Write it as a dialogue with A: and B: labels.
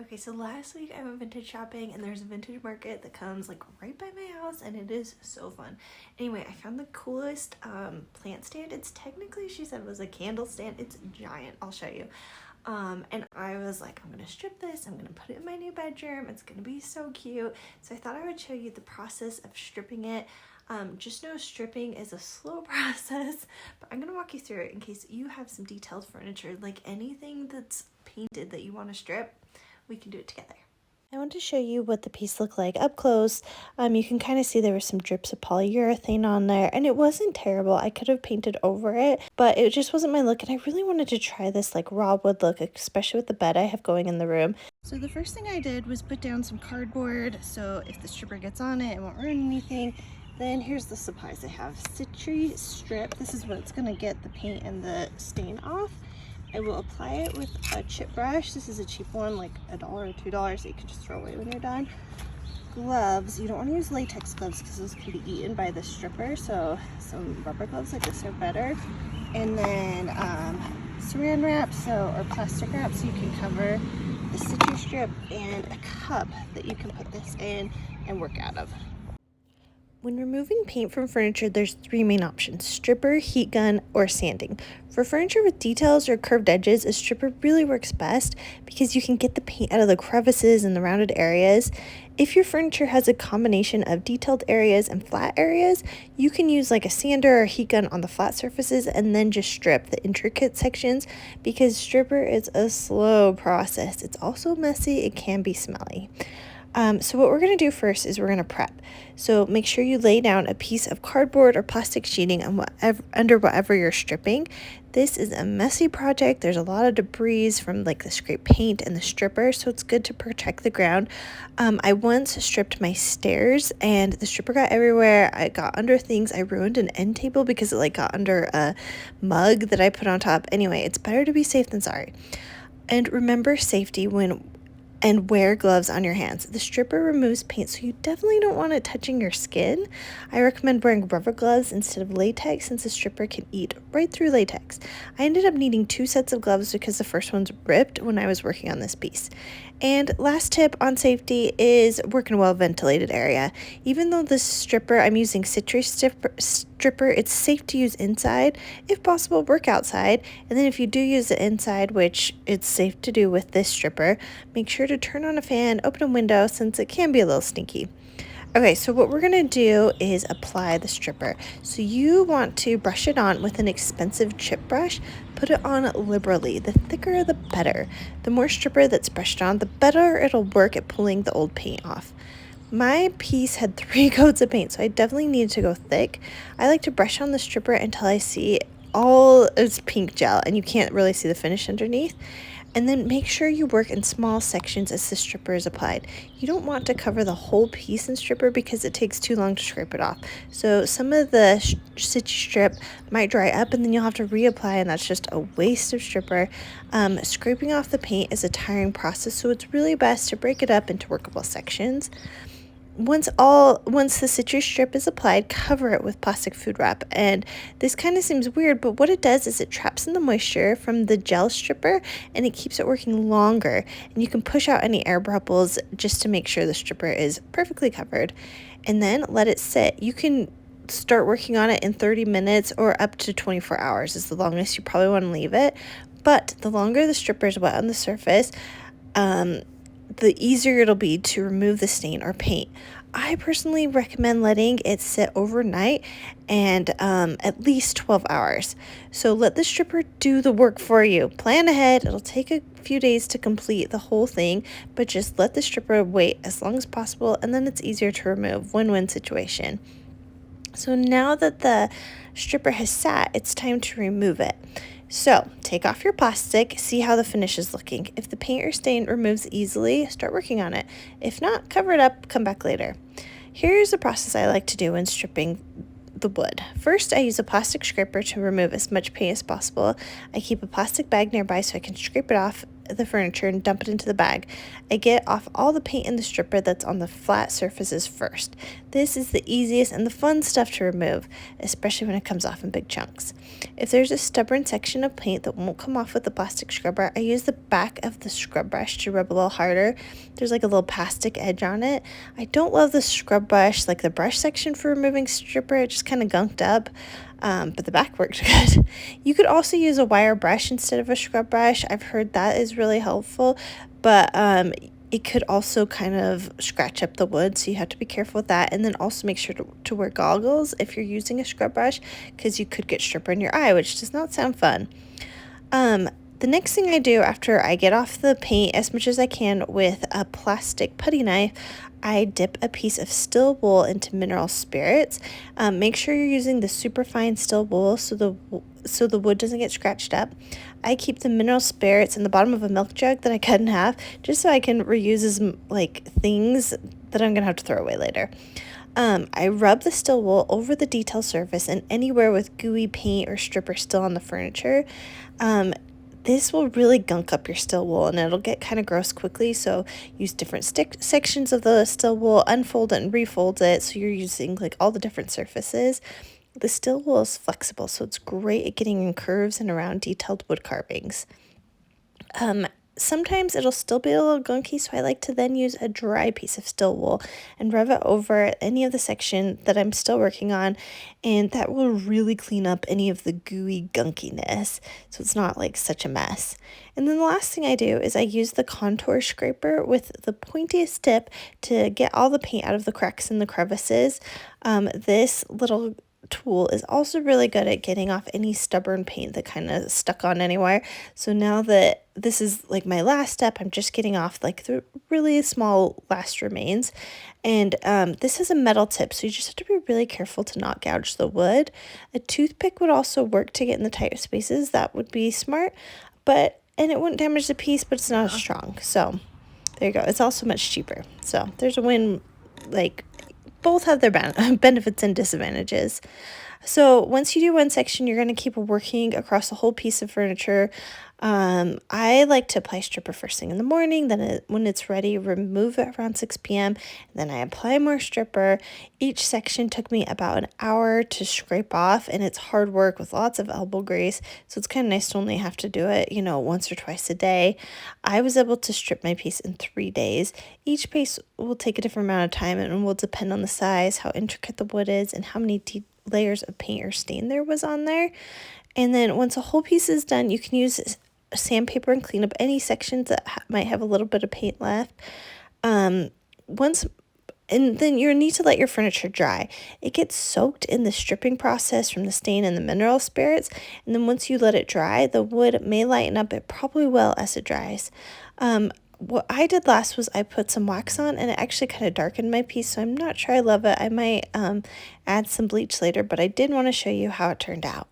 A: Okay, so last week I went vintage shopping and there's a vintage market that comes like right by my house and it is so fun. Anyway, I found the coolest plant stand. It's technically, she said, was a candle stand. It's giant. I'll show you. And I was like, I'm gonna strip this, I'm gonna put it in my new bedroom, it's gonna be so cute. So I thought I would show you the process of stripping it. Just know stripping is a slow process, but I'm gonna walk you through it in case you have some detailed furniture, like anything that's painted that you want to strip, we can do it together. I want to show you what the piece looked like up close. You can kind of see there were some drips of polyurethane on there, and it wasn't terrible. I could have painted over it, but it just wasn't my look, and I really wanted to try this like raw wood look, especially with the bed I have going in the room. So the first thing I did was put down some cardboard, so if the stripper gets on it, it won't ruin anything. Then here's the supplies I have. Citristrip, this is what's gonna get the paint and the stain off. I will apply it with a chip brush. This is a cheap one, like $1 or $2 that you can just throw away when you're done. Gloves, you don't want to use latex gloves because those can be eaten by the stripper, so some rubber gloves like this are better. And then saran wrap, or plastic wrap, so you can cover the Citristrip, and a cup that you can put this in and work out of. When removing paint from furniture, there's 3 main options: stripper, heat gun, or sanding. For furniture with details or curved edges, a stripper really works best because you can get the paint out of the crevices and the rounded areas. If your furniture has a combination of detailed areas and flat areas, you can use like a sander or heat gun on the flat surfaces and then just strip the intricate sections, because stripper is a slow process. It's also messy, it can be smelly. So what we're going to do first is we're going to prep. So make sure you lay down a piece of cardboard or plastic sheeting on under whatever you're stripping. This is a messy project. There's a lot of debris from like the scraped paint and the stripper, so it's good to protect the ground. I once stripped my stairs and the stripper got everywhere. I got under things. I ruined an end table because it like got under a mug that I put on top. Anyway, it's better to be safe than sorry. And remember safety and wear gloves on your hands. The stripper removes paint, so you definitely don't want it touching your skin. I recommend wearing rubber gloves instead of latex, since the stripper can eat right through latex. I ended up needing 2 sets of gloves because the first one's ripped when I was working on this piece. And last tip on safety is work in a well-ventilated area. Even though this stripper, I'm using Citristrip, it's safe to use inside. If possible, work outside. And then if you do use it inside, which it's safe to do with this stripper, make sure to turn on a fan, open a window, since it can be a little stinky. Okay, so what we're going to do is apply the stripper. So you want to brush it on with an expensive chip brush. Put it on liberally. The thicker, the better. The more stripper that's brushed on, the better it'll work at pulling the old paint off. My piece had 3 coats of paint, so I definitely needed to go thick. I like to brush on the stripper until I see all its pink gel and you can't really see the finish underneath. And then make sure you work in small sections as the stripper is applied. You don't want to cover the whole piece in stripper because it takes too long to scrape it off. So some of the Citristrip might dry up and then you'll have to reapply, and that's just a waste of stripper. Scraping off the paint is a tiring process, so it's really best to break it up into workable sections. Once the Citristrip is applied, cover it with plastic food wrap. And this kind of seems weird, but what it does is it traps in the moisture from the gel stripper and it keeps it working longer. And you can push out any air bubbles just to make sure the stripper is perfectly covered. And then let it sit. You can start working on it in 30 minutes or up to 24 hours is the longest you probably want to leave it. But the longer the stripper is wet on the surface, the easier it'll be to remove the stain or paint. I personally recommend letting it sit overnight and at least 12 hours. So let the stripper do the work for you. Plan ahead. It'll take a few days to complete the whole thing, but just let the stripper wait as long as possible, and then it's easier to remove. Win-win situation. So now that the stripper has sat, it's time to remove it. So take off your plastic, see how the finish is looking. If the paint or stain removes easily, start working on it. If not, cover it up, come back later. Here's the process I like to do when stripping the wood. First, I use a plastic scraper to remove as much paint as possible. I keep a plastic bag nearby so I can scrape it off the furniture and dump it into the bag, I get off all the paint in the stripper that's on the flat surfaces first. This is the easiest and the fun stuff to remove, especially when it comes off in big chunks. If there's a stubborn section of paint that won't come off with the plastic scrubber, I use the back of the scrub brush to rub a little harder. There's like a little plastic edge on it. I don't love the scrub brush, like the brush section for removing stripper. It just kind of gunked up. But the back worked good. You could also use a wire brush instead of a scrub brush. I've heard that is really helpful, but it could also kind of scratch up the wood, so you have to be careful with that. And then also make sure to wear goggles if you're using a scrub brush, because you could get stripper in your eye, which does not sound fun. The next thing I do after I get off the paint as much as I can with a plastic putty knife, I dip a piece of still wool into mineral spirits. Make sure you're using the super fine still wool so the wood doesn't get scratched up. I keep the mineral spirits in the bottom of a milk jug that I cut in half, just so I can reuse as things that I'm gonna have to throw away later. I rub the still wool over the detail surface and anywhere with gooey paint or stripper still on the furniture. This will really gunk up your still wool and it'll get kind of gross quickly, so use different sections of the still wool, unfold it and refold it so you're using all the different surfaces. The still wool is flexible, so it's great at getting in curves and around detailed wood carvings. Sometimes it'll still be a little gunky, so I like to then use a dry piece of still wool and rub it over any of the section that I'm still working on, and that will really clean up any of the gooey gunkiness, so it's not such a mess. And then the last thing I do is I use the contour scraper with the pointiest tip to get all the paint out of the cracks and the crevices. This little tool is also really good at getting off any stubborn paint that kind of stuck on anywhere. So now that this is my last step, I'm just getting off the really small last remains. And this has a metal tip, so you just have to be really careful to not gouge the wood. A toothpick would also work to get in the tight spaces. That would be smart, and it wouldn't damage the piece, but it's not as strong. So there you go. It's also much cheaper. So there's a win. Both have their benefits and disadvantages. So once you do one section, you're going to keep working across the whole piece of furniture. I like to apply stripper first thing in the morning. Then when it's ready, remove it around 6 p.m. And then I apply more stripper. Each section took me about an hour to scrape off, and it's hard work with lots of elbow grease. So it's kind of nice to only have to do it, once or twice a day. I was able to strip my piece in 3 days. Each piece will take a different amount of time and will depend on the size, how intricate the wood is, and how many layers of paint or stain there was on there. And then once a whole piece is done, you can use sandpaper and clean up any sections that might have a little bit of paint left. And then you need to let your furniture dry. It gets soaked in the stripping process from the stain and the mineral spirits, and then once you let it dry, the wood may lighten up. It probably will as it dries. What I did last was I put some wax on, and it actually kind of darkened my piece, so I'm not sure I love it. I might add some bleach later, but I did want to show you how it turned out.